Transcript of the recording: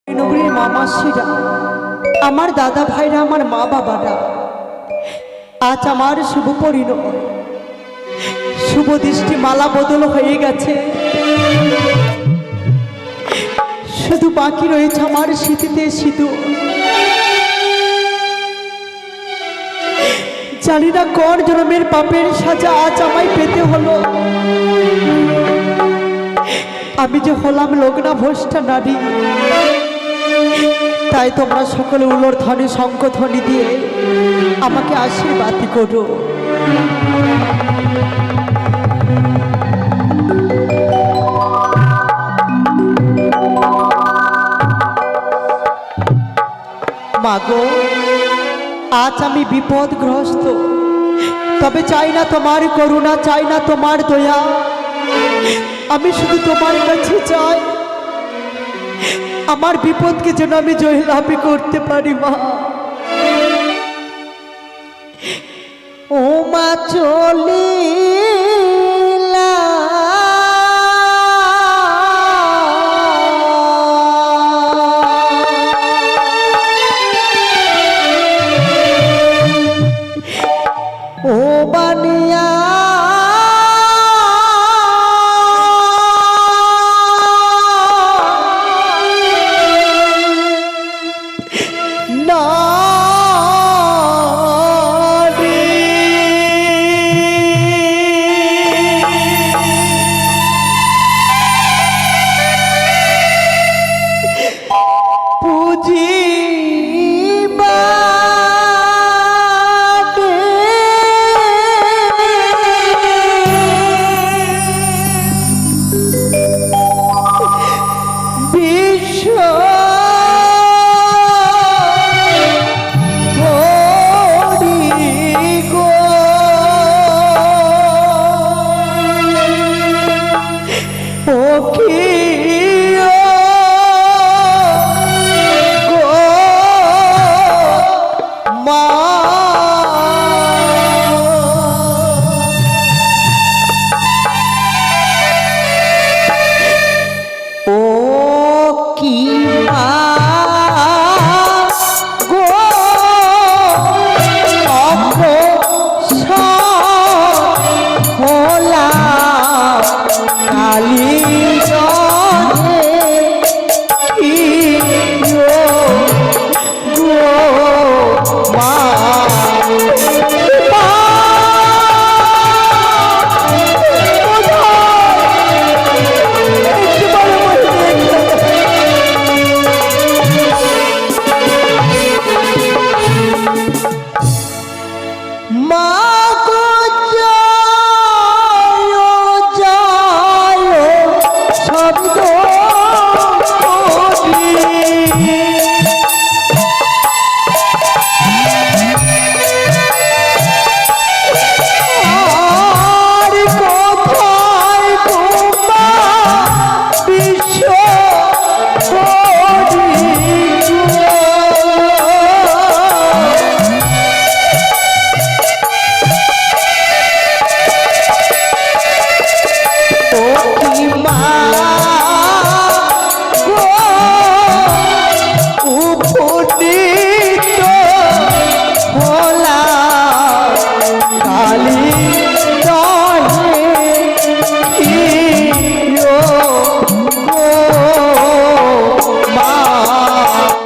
নগরীর মামাসিরা, আমার দাদা ভাইরা, আমার মা বাবারা, আজ আমার শুভ পরিণয়, শুভ দৃষ্টি মালা বদল হয়ে গেছে। শুধু বাকি রয়েছে আমার স্মৃতিতে সিঁদুর। জানি না কোন জন্মের পাপের সাজা আজ আমায় পেতে হলো। আমি যে হলাম লগ্না ভ্রষ্টা নারী। তাই তোমরা সকলে উলোর ধ্বনি শঙ্খধ্বনি দিয়ে আমাকে আশীর্বাদ করো। মাগো, আজ আমি বিপদগ্রস্ত, তবে চাই না তোমার করুণা, চাই না তোমার দয়া। আমি শুধু তোমার কাছে চাই আমার বিপদকে যেন আমি জয়লাভই করতে পারি। মা, ও মা চলে